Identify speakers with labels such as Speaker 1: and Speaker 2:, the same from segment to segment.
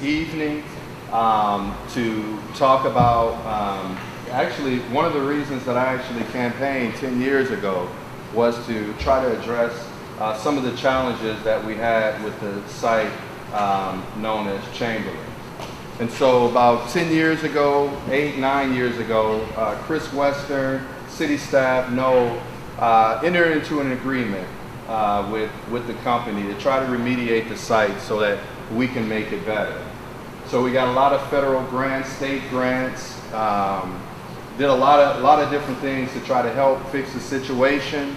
Speaker 1: this evening to talk about, actually one of the reasons that I actually campaigned 10 years ago was to try to address some of the challenges that we had with the site known as Chamberlain. And so about 10 years ago, 9 years ago, Chris Western, city staff, entered into an agreement with the company to try to remediate the site so that we can make it better. So we got a lot of federal grants, state grants, did a lot of different things to try to help fix the situation.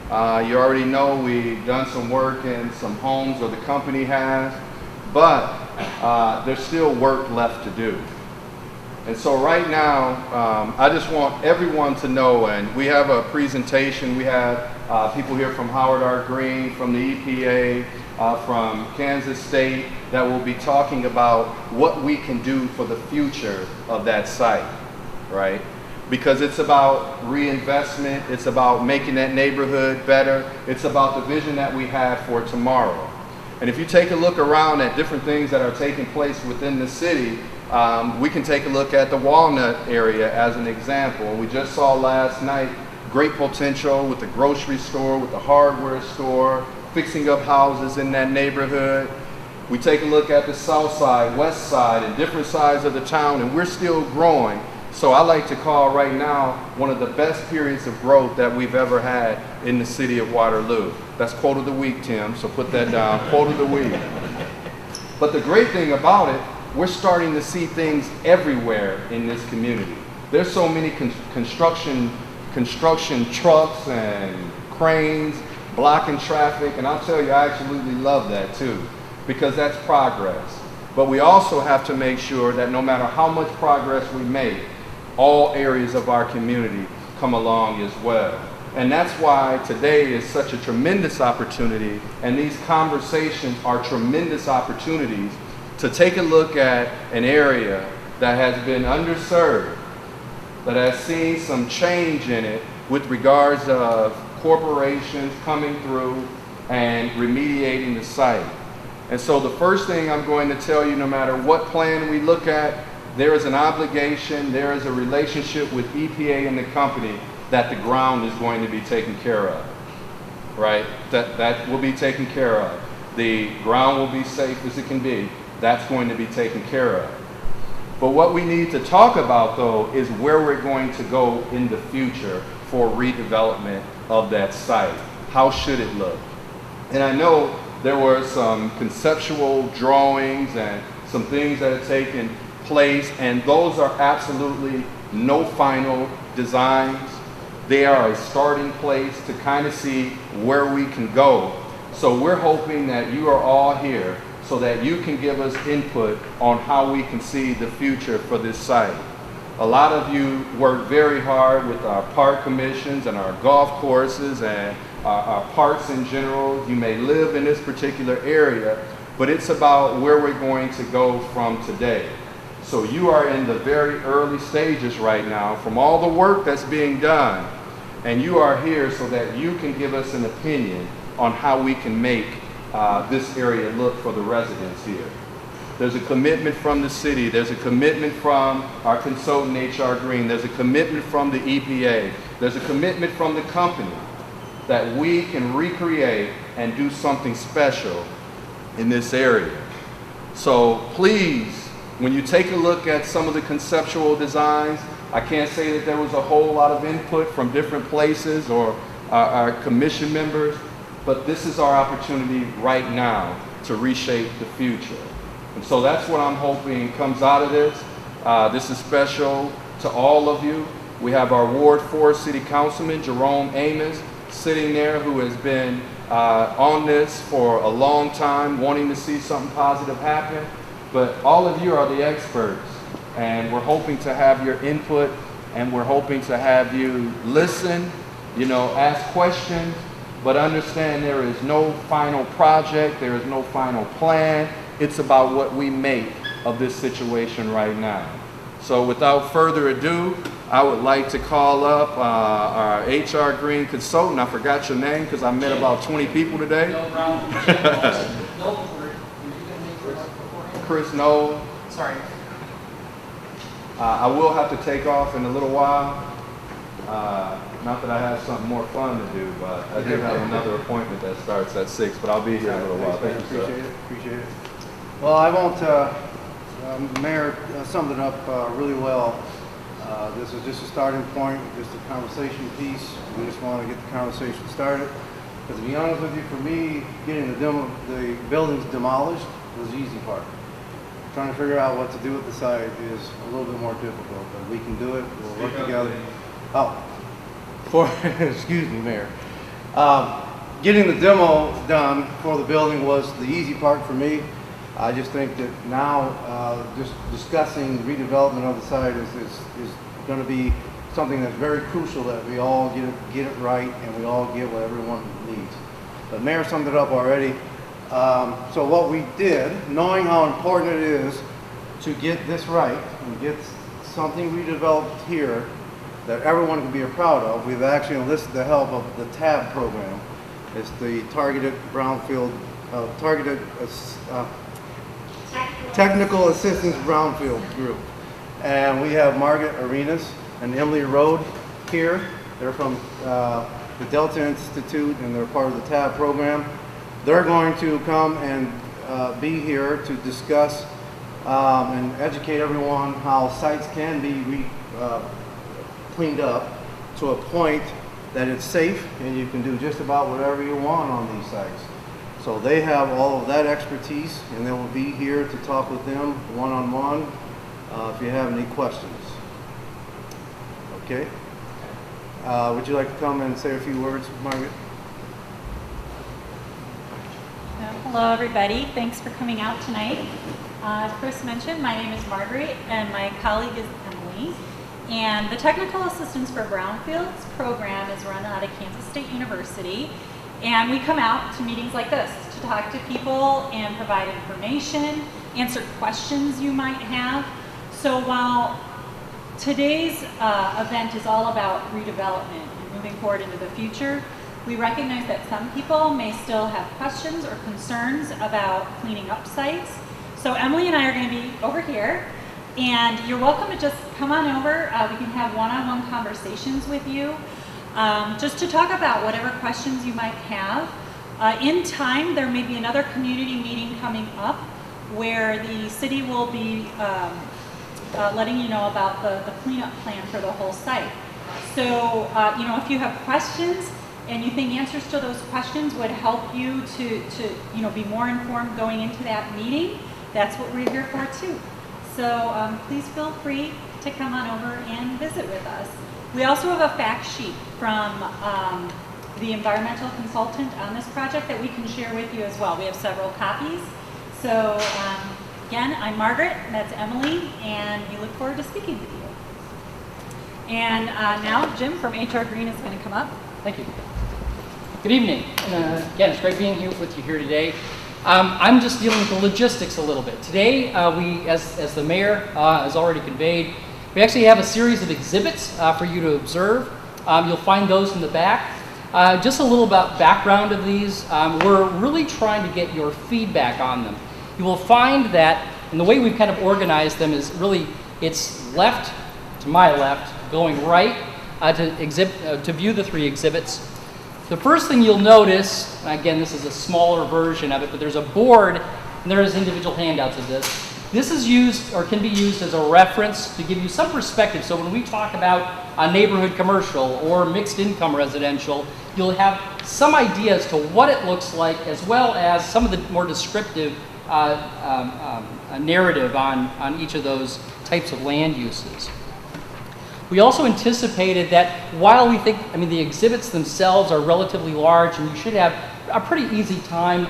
Speaker 1: You already know we've done some work in some homes, or the company has, but there's still work left to do. And so right now, I just want everyone to know, and we have a presentation. We have people here from Howard R. Green, from the EPA, from Kansas State, that will be talking about what we can do for the future of that site, right? Because it's about reinvestment, it's about making that neighborhood better, it's about the vision that we have for tomorrow. And if you take a look around at different things that are taking place within the city, we can take a look at the Walnut area as an example. And we just saw last night great potential with the grocery store, with the hardware store, fixing up houses in that neighborhood. We take a look at the south side, west side, and different sides of the town, and we're still growing. So I like to call right now one of the best periods of growth that we've ever had in the city of Waterloo. That's quote of the week, Tim, so put that down, quote of the week. But the great thing about it, we're starting to see things everywhere in this community. There's so many construction trucks and cranes blocking traffic, and I'll tell you, I absolutely love that too, because that's progress. But we also have to make sure that no matter how much progress we make, all areas of our community come along as well. And that's why today is such a tremendous opportunity, and these conversations are tremendous opportunities to take a look at an area that has been underserved, that has seen some change in it with regards of corporations coming through and remediating the site. And so the first thing I'm going to tell you, no matter what plan we look at, there is an obligation, there is a relationship with EPA and the company that the ground is going to be taken care of, right? That will be taken care of. The ground will be safe as it can be. That's going to be taken care of. But what we need to talk about, though, is where we're going to go in the future for redevelopment of that site. How should it look? And I know there were some conceptual drawings and some things that have taken place, and those are absolutely no final designs. They are a starting place to kind of see where we can go. So we're hoping that you are all here so that you can give us input on how we can see the future for this site. A lot of you work very hard with our park commissions and our golf courses and our parks in general. You may live in this particular area, but it's about where we're going to go from today. So you are in the very early stages right now from all the work that's being done, and you are here so that you can give us an opinion on how we can make this area look for the residents here. There's a commitment from the city, there's a commitment from our consultant HR Green, there's a commitment from the EPA, there's a commitment from the company that we can recreate and do something special in this area. So please, when you take a look at some of the conceptual designs, I can't say that there was a whole lot of input from different places or our commission members, but this is our opportunity right now to reshape the future. And so that's what I'm hoping comes out of this. This is special to all of you. We have our Ward 4 City Councilman, Jerome Amos, sitting there, who has been on this for a long time, wanting to see something positive happen. But all of you are the experts, and we're hoping to have your input, and we're hoping to have you listen, ask questions, but understand there is no final project, there is no final plan. It's about what we make of this situation right now. So without further ado, I would like to call up our HR Green consultant. I forgot your name because I met about 20 people today. Chris know.
Speaker 2: Sorry.
Speaker 1: I will have to take off in a little while. Not that I have something more fun to do, but I do have another appointment that starts at 6, but I'll be here in a little while. Thank you, sir.
Speaker 3: Appreciate it. Well, I won't, Mayor summed it up really well. This is just a starting point, just a conversation piece. We just want to get the conversation started. Because to be honest with you, for me, getting the buildings demolished was the easy part. Trying to figure out what to do with the site is a little bit more difficult, but we can do it. We'll work together. Excuse me, Mayor. Getting the demo done for the building was the easy part for me. I just think that now just discussing redevelopment of the site is going to be something that's very crucial, that we all get it right and we all get what everyone needs. The Mayor summed it up already. So what we did, knowing how important it is to get this right and get something redeveloped here that everyone can be proud of, we've actually enlisted the help of the TAB program. It's the Targeted Brownfield, Technical Assistance Brownfield Group. And we have Margaret, Renas, and Emily Rode here. They're from the Delta Institute and they're part of the TAB program. They're going to come and be here to discuss and educate everyone how sites can be cleaned up to a point that it's safe and you can do just about whatever you want on these sites. So they have all of that expertise and they will be here to talk with them one-on-one if you have any questions. Okay? Would you like to come and say a few words, Margaret?
Speaker 4: Hello everybody, thanks for coming out tonight. As Chris mentioned, my name is Margaret and my colleague is Emily. And the Technical Assistance for Brownfields program is run out of Kansas State University. And we come out to meetings like this to talk to people and provide information, answer questions you might have. So while today's event is all about redevelopment and moving forward into the future, we recognize that some people may still have questions or concerns about cleaning up sites. So Emily and I are going to be over here, and you're welcome to just come on over. We can have one-on-one conversations with you, just to talk about whatever questions you might have. In time, there may be another community meeting coming up where the city will be letting you know about the cleanup plan for the whole site. So, if you have questions and you think answers to those questions would help you to be more informed going into that meeting, that's what we're here for too. So please feel free to come on over and visit with us. We also have a fact sheet from the environmental consultant on this project that we can share with you as well. We have several copies. So again, I'm Margaret, and that's Emily, and we look forward to speaking with you. And now Jim from HR Green is going to come up.
Speaker 2: Thank you. Good evening. Again, it's great being here with you here today. I'm just dealing with the logistics a little bit. Today, we, as the mayor has already conveyed, we actually have a series of exhibits for you to observe. You'll find those in the back. Just a little about background of these. We're really trying to get your feedback on them. You will find that, and the way we've kind of organized them is really, it's left to my left, going right to view the three exhibits. The first thing you'll notice, again, this is a smaller version of it, but there's a board, and there's individual handouts of this. This is used, or can be used as a reference to give you some perspective. So when we talk about a neighborhood commercial or mixed income residential, you'll have some idea as to what it looks like, as well as some of the more descriptive narrative on each of those types of land uses. We also anticipated that while we think, the exhibits themselves are relatively large and you should have a pretty easy time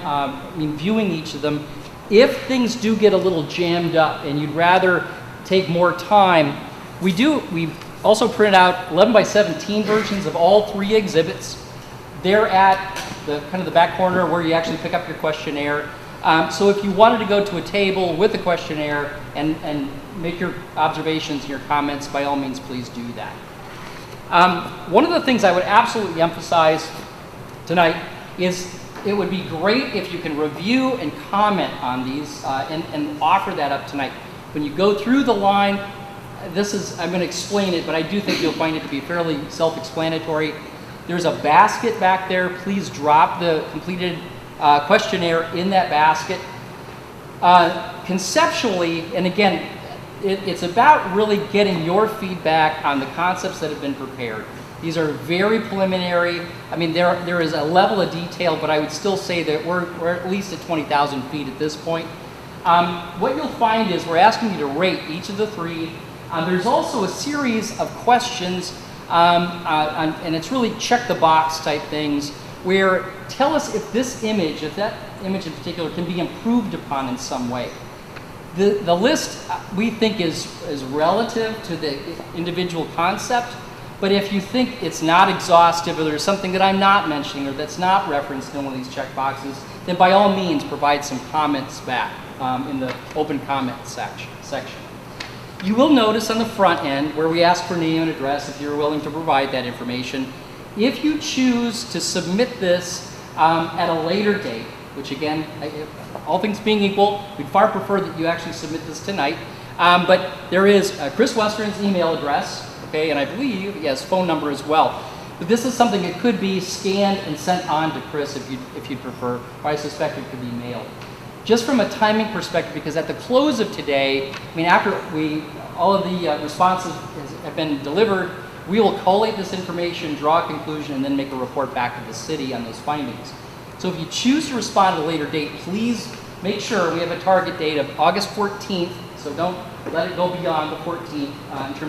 Speaker 2: viewing each of them, if things do get a little jammed up and you'd rather take more time, we've also printed out 11 by 17 versions of all three exhibits. They're at the back corner where you actually pick up your questionnaire. So if you wanted to go to a table with a questionnaire and make your observations and your comments, by all means, please do that. One of the things I would absolutely emphasize tonight is it would be great if you can review and comment on these and offer that up tonight. When you go through the line, I'm going to explain it, but I do think you'll find it to be fairly self-explanatory. There's a basket back there. Please drop the completed questionnaire in that basket. Conceptually, and again, it's about really getting your feedback on the concepts that have been prepared. These are very preliminary. I mean, there is a level of detail, but I would still say that we're at least at 20,000 feet at this point. What you'll find is we're asking you to rate each of the three. There's also a series of questions, and it's really check the box type things, where tell us if this image, if that image in particular can be improved upon in some way. The list we think is relative to the individual concept, but if you think it's not exhaustive or there's something that I'm not mentioning or that's not referenced in one of these check boxes, then by all means provide some comments back in the open comment section. You will notice on the front end where we ask for name and address if you're willing to provide that information. If you choose to submit this at a later date, which again, all things being equal, we'd far prefer that you actually submit this tonight. But there is Chris Western's email address, okay, and I believe he has phone number as well. But this is something that could be scanned and sent on to Chris if you'd prefer, or I suspect it could be mailed. Just from a timing perspective, because at the close of today, I mean, after all of the responses have been delivered, we will collate this information, draw a conclusion, and then make a report back to the city on those findings. So if you choose to respond at a later date, please make sure we have a target date of August 14th, so don't let it go beyond the 14th in terms